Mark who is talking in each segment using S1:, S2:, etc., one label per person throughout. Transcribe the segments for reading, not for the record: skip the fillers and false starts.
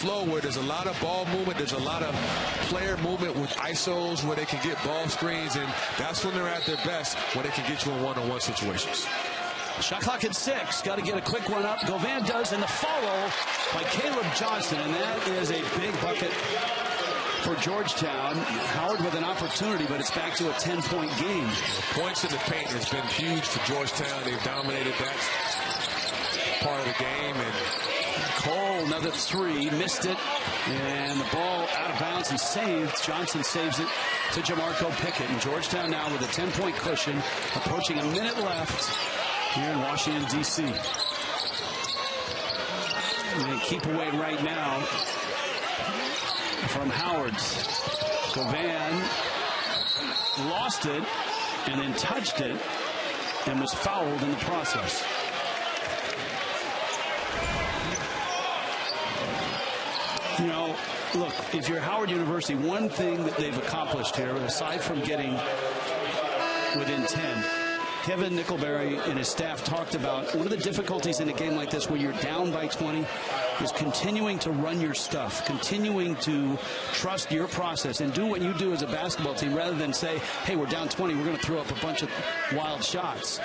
S1: flow where there's a lot of ball movement, there's a lot of player movement with ISOs where they can get ball screens, and that's when they're at their best, when they can get you in one-on-one situations.
S2: Shot clock at 6. Got to get a quick one up. Govan does, and the follow by Caleb Johnson, and that is a big bucket for Georgetown. Howard with an opportunity, but it's back to a 10-point game.
S1: The points in the paint has been huge for Georgetown. They've dominated that part of the game. And
S2: Cole, another 3, missed it, and the ball out of bounds and saved. Johnson saves it to Jamarco Pickett. And Georgetown now with a 10-point cushion, approaching a minute left here in Washington, D.C. They keep away right now from Howard's. Govan lost it and then touched it and was fouled in the process. You know, look, if you're Howard University, one thing that they've accomplished here, aside from getting within 10, Kevin Nickelberry and his staff talked about one of the difficulties in a game like this where you're down by 20 is continuing to run your stuff, continuing to trust your process and do what you do as a basketball team rather than say, hey, we're down 20, we're going to throw up a bunch of wild shots.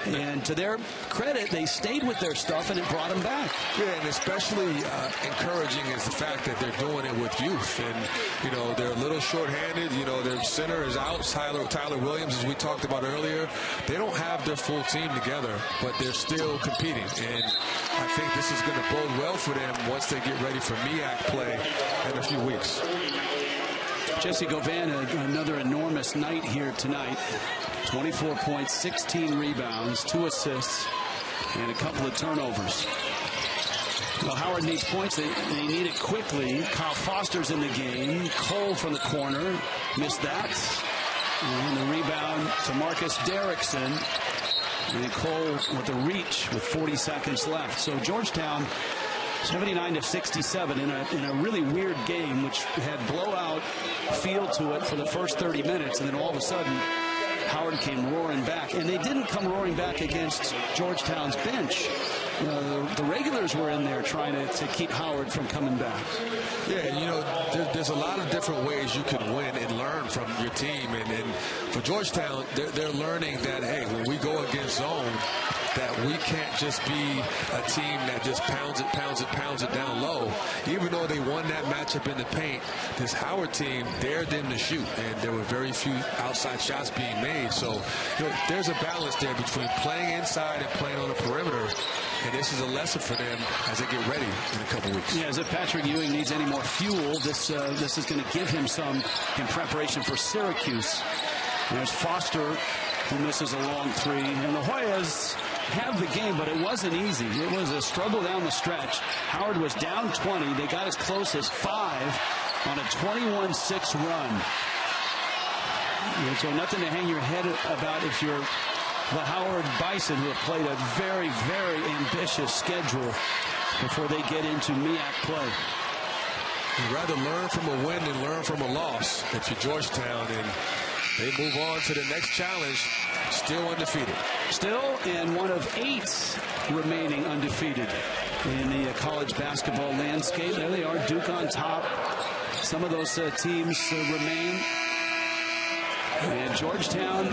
S2: And to their credit, they stayed with their stuff, and it brought them back.
S1: Yeah, and especially encouraging is the fact that they're doing it with youth. And, you know, they're a little shorthanded. You know, their center is out, Tyler Williams, as we talked about earlier. They don't have their full team together, but they're still competing. And I think this is going to bode well for them once they get ready for MEAC play in a few weeks.
S2: Jesse Govan, another enormous night here tonight. 24 points, 16 rebounds, 2 assists, and a couple of turnovers. Well, Howard needs points. They need it quickly. Kyle Foster's in the game. Cole from the corner. Missed that. And the rebound to Marcus Derrickson. And Cole with the reach with 40 seconds left. So Georgetown 79-67 in a really weird game, which had blowout feel to it for the first 30 minutes, and then all of a sudden Howard came roaring back. And they didn't come roaring back against Georgetown's bench. The regulars were in there trying to keep Howard from coming back.
S1: Yeah, you know, there's a lot of different ways you can win and learn from your team. And for Georgetown, they're learning that, hey, when we go against zone, that we can't just be a team that just pounds it down low. Even though they won that matchup in the paint, this Howard team dared them to shoot, and there were very few outside shots being made. So, you know, there's a balance there between playing inside and playing on the perimeter, and this is a lesson for them as they get ready in a couple weeks.
S2: Yeah, as if Patrick Ewing needs any more fuel, this is going to give him some in preparation for Syracuse. There's Foster, who misses a long 3, and the Hoyas have the game, but it wasn't easy. It was a struggle down the stretch. Howard was down 20. They got as close as 5 on a 21-6 run. And so nothing to hang your head about if you're the Howard Bison, who have played a very, very ambitious schedule before they get into MEAC play.
S1: You'd rather learn from a win than learn from a loss if you're Georgetown, and they move on to the next challenge, still undefeated.
S2: Still, and one of 8 remaining undefeated in the college basketball landscape. There they are, Duke on top. Some of those teams remain. And Georgetown